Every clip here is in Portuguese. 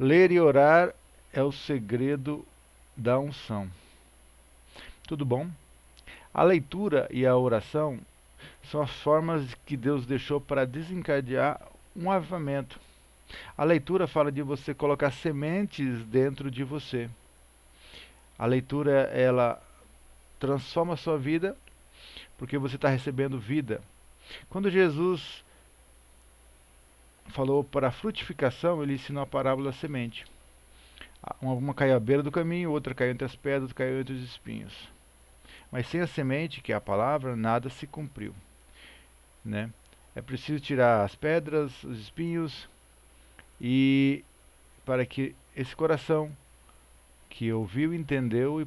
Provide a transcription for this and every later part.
Ler e orar é o segredo da unção. Tudo bom? A leitura e a oração são as formas que Deus deixou para desencadear um avivamento. A leitura fala de você colocar sementes dentro de você. A leitura, ela transforma a sua vida porque você está recebendo vida. Quando Jesus falou para a frutificação, ele ensinou a parábola da semente. Uma caiu à beira do caminho, outra caiu entre as pedras, outra caiu entre os espinhos. Mas sem a semente, que é a palavra, nada se cumpriu, né? É preciso tirar as pedras, os espinhos, e para que esse coração que ouviu, entendeu e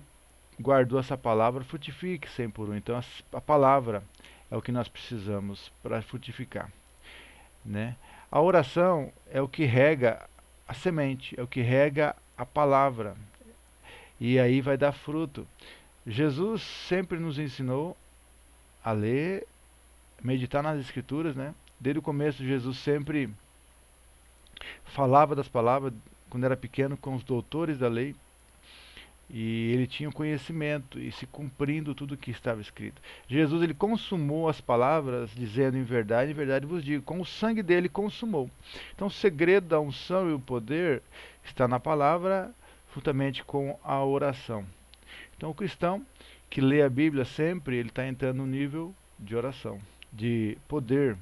guardou essa palavra frutifique 100 por um. Então a palavra é o que nós precisamos para frutificar, né? A oração é o que rega a semente, é o que rega a palavra, e aí vai dar fruto. Jesus sempre nos ensinou a ler, meditar nas escrituras, né? Desde o começo Jesus sempre falava das palavras, quando era pequeno, com os doutores da lei, e ele tinha o conhecimento e se cumprindo tudo o que estava escrito. Jesus, ele consumou as palavras, dizendo em verdade vos digo, com o sangue dele consumou. Então o segredo da unção e o poder está na palavra, juntamente com a oração. Então o cristão que lê a Bíblia sempre, ele está entrando no nível de oração, de poder.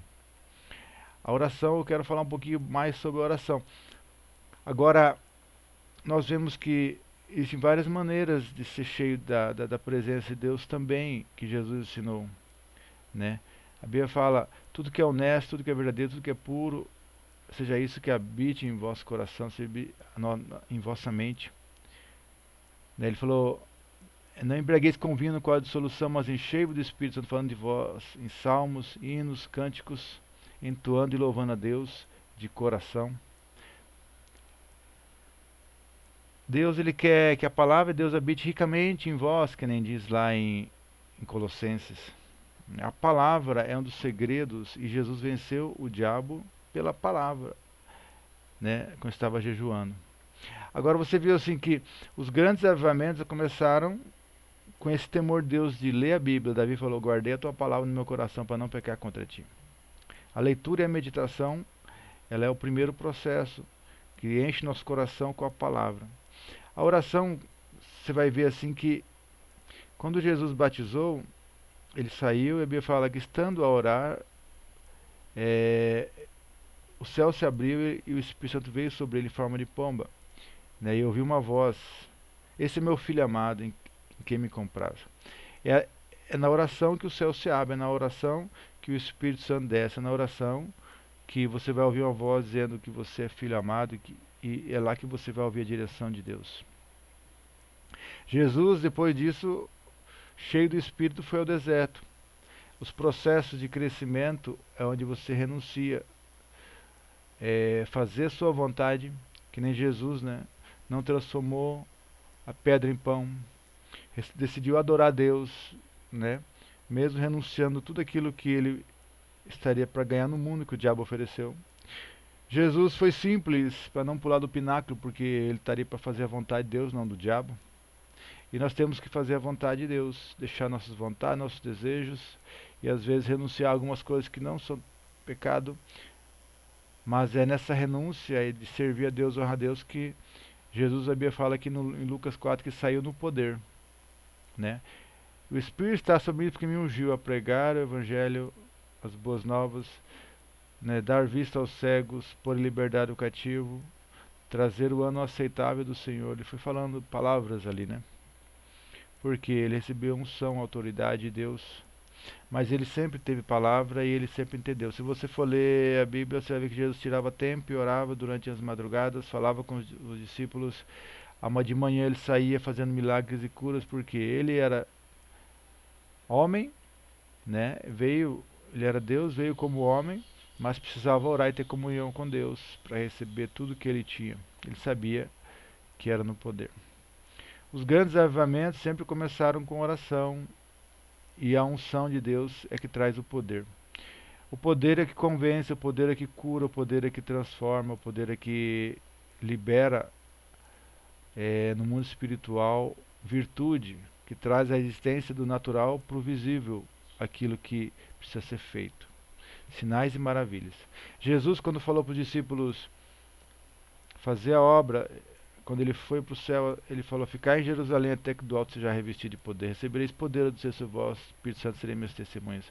A oração, eu quero falar um pouquinho mais sobre a oração. Agora, nós vemos que existem várias maneiras de ser cheio da presença de Deus também, que Jesus ensinou, né? A Bíblia fala, tudo que é honesto, tudo que é verdadeiro, tudo que é puro, seja isso que habite em vosso coração, em vossa mente. Né? Ele falou, não embriagueis com vinho no qual há dissolução, mas enchei-vos do Espírito Santo, falando de vós em salmos, hinos, cânticos, entoando e louvando a Deus de coração. Deus, ele quer que a palavra de Deus habite ricamente em vós, que nem diz lá em Colossenses. A palavra é um dos segredos e Jesus venceu o diabo pela palavra, né, quando estava jejuando. Agora você viu assim que os grandes avivamentos começaram com esse temor de Deus de ler a Bíblia. Davi falou, guardei a tua palavra no meu coração para não pecar contra ti. A leitura e a meditação, ela é o primeiro processo que enche nosso coração com a palavra. A oração, você vai ver assim que quando Jesus batizou, ele saiu e a Bíblia fala que estando a orar, é, o céu se abriu e o Espírito Santo veio sobre ele em forma de pomba. Né? E eu ouvi uma voz, esse é meu filho amado, em quem me compraz. É, é na oração que o céu se abre, é na oração que o Espírito Santo desce, é na oração que você vai ouvir uma voz dizendo que você é filho amado e é lá que você vai ouvir a direção de Deus. Jesus, depois disso, cheio do Espírito, foi ao deserto. Os processos de crescimento é onde você renuncia, fazer sua vontade, que nem Jesus, né? Não transformou a pedra em pão, decidiu adorar a Deus, né? Mesmo renunciando tudo aquilo que ele estaria para ganhar no mundo que o diabo ofereceu. Jesus foi simples para não pular do pináculo, porque ele estaria para fazer a vontade de Deus, não do diabo. E nós temos que fazer a vontade de Deus, deixar nossas vontades, nossos desejos, e às vezes renunciar a algumas coisas que não são pecado, mas é nessa renúncia e de servir a Deus, honrar a Deus, que Jesus, a Bíblia fala aqui em Lucas 4 que saiu no poder, né? O Espírito está sobre mim porque me ungiu a pregar o Evangelho, as boas novas, né? Dar vista aos cegos, pôr em liberdade o cativo, trazer o ano aceitável do Senhor. Ele foi falando palavras ali, né? Porque ele recebeu unção, autoridade de Deus, mas ele sempre teve palavra e ele sempre entendeu. Se você for ler a Bíblia, você vai ver que Jesus tirava tempo e orava durante as madrugadas, falava com os discípulos. De manhã ele saía fazendo milagres e curas, porque ele era homem, né? Ele era Deus, veio como homem, mas precisava orar e ter comunhão com Deus para receber tudo que ele tinha. Ele sabia que era no poder. Os grandes avivamentos sempre começaram com oração, e a unção de Deus é que traz o poder. O poder é que convence, o poder é que cura, o poder é que transforma, o poder é que libera no mundo espiritual virtude, que traz a existência do natural para o visível, aquilo que precisa ser feito. Sinais e maravilhas. Jesus, quando falou para os discípulos fazer a obra, quando ele foi para o céu, ele falou: ficar em Jerusalém até que do alto seja revestido de poder. Recebereis poder do seu vós, Espírito Santo, serei meus testemunhas.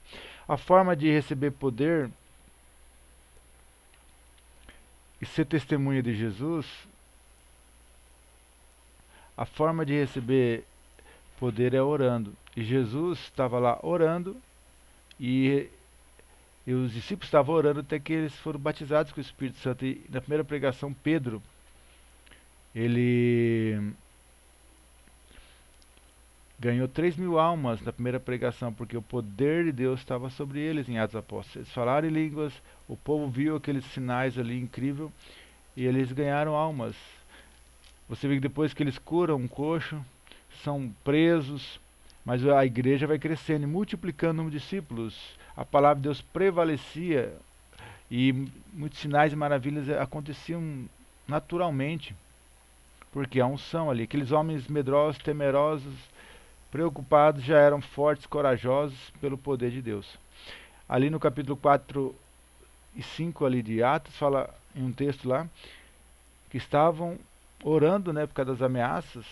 A forma de receber poder e ser testemunha de Jesus, a forma de receber poder é orando. E Jesus estava lá orando e os discípulos estavam orando até que eles foram batizados com o Espírito Santo. E na primeira pregação, Pedro, ele ganhou 3.000 almas na primeira pregação, porque o poder de Deus estava sobre eles em Atos Apóstolos. Eles falaram em línguas, o povo viu aqueles sinais ali incrível e eles ganharam almas. Você vê que depois que eles curam um coxo, são presos, mas a igreja vai crescendo e multiplicando o número de discípulos. A palavra de Deus prevalecia e muitos sinais e maravilhas aconteciam naturalmente, porque a unção ali, aqueles homens medrosos, temerosos, preocupados, já eram fortes, corajosos pelo poder de Deus. Ali no capítulo 4 e 5 ali de Atos, fala em um texto lá, que estavam orando, por causa das ameaças.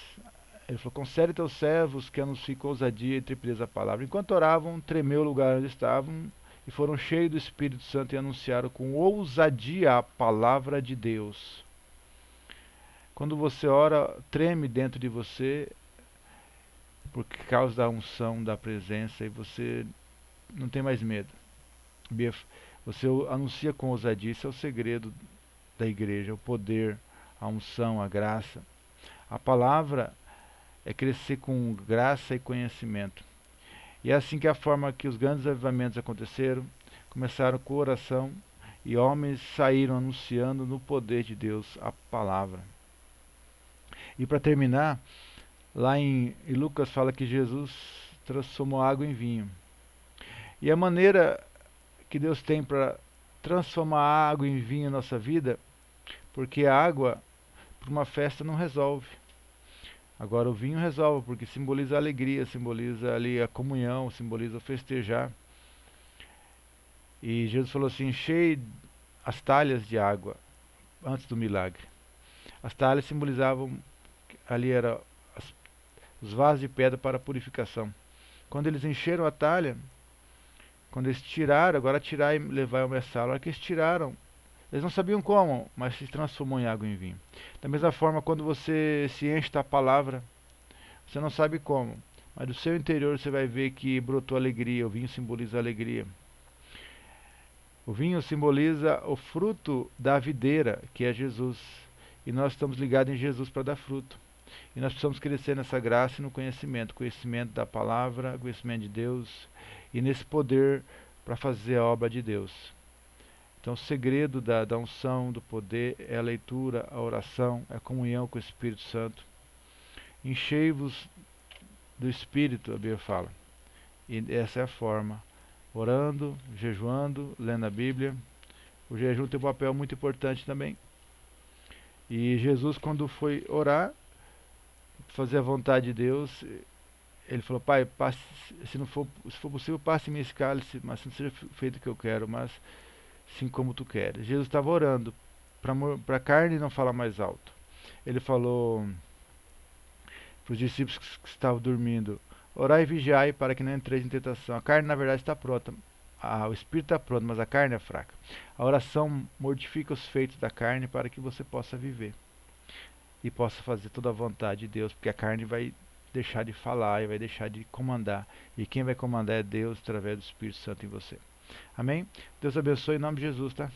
Ele falou: concede teus servos que anunciem com ousadia e intrepidez a palavra. Enquanto oravam, tremeu o lugar onde estavam e foram cheios do Espírito Santo e anunciaram com ousadia a palavra de Deus. Quando você ora, treme dentro de você por causa da unção, da presença, e você não tem mais medo. Você anuncia com ousadia. Isso é o segredo da igreja, o poder, a unção, a graça. A palavra é crescer com graça e conhecimento. E é assim que a forma que os grandes avivamentos aconteceram, começaram com oração e homens saíram anunciando no poder de Deus a palavra. E para terminar, lá em Lucas fala que Jesus transformou água em vinho. E a maneira que Deus tem para transformar a água em vinho em nossa vida, porque a água para uma festa não resolve. Agora o vinho resolve, porque simboliza a alegria, simboliza ali a comunhão, simboliza o festejar. E Jesus falou assim: enchei as talhas de água antes do milagre. As talhas simbolizavam, ali era os vasos de pedra para a purificação. Quando eles encheram a talha, quando eles tiraram, agora tirar e levar ao mestral, a hora que eles tiraram, eles não sabiam como, mas se transformou em água em vinho. Da mesma forma, quando você se enche da palavra, você não sabe como, mas do seu interior você vai ver que brotou alegria. O vinho simboliza a alegria. O vinho simboliza o fruto da videira, que é Jesus. E nós estamos ligados em Jesus para dar fruto. E nós precisamos crescer nessa graça e no conhecimento. Conhecimento da palavra, conhecimento de Deus. E nesse poder para fazer a obra de Deus. Então o segredo da unção, do poder, é a leitura, a oração, é a comunhão com o Espírito Santo. Enchei-vos do Espírito, a Bíblia fala. E essa é a forma. Orando, jejuando, lendo a Bíblia. O jejum tem um papel muito importante também. E Jesus, quando foi orar, fazer a vontade de Deus, ele falou: Pai, passe, se for possível, passe-me esse cálice, mas não seja feito o que eu quero, mas sim como tu queres. Jesus estava orando para a carne não falar mais alto. Ele falou para os discípulos que estavam dormindo: orai e vigiai para que não entreis em tentação. A carne, na verdade, está pronta. O espírito está pronto, mas a carne é fraca. A oração mortifica os feitos da carne para que você possa viver e possa fazer toda a vontade de Deus, porque a carne vai deixar de falar e vai deixar de comandar. E quem vai comandar é Deus através do Espírito Santo em você. Amém? Deus abençoe em nome de Jesus, tá?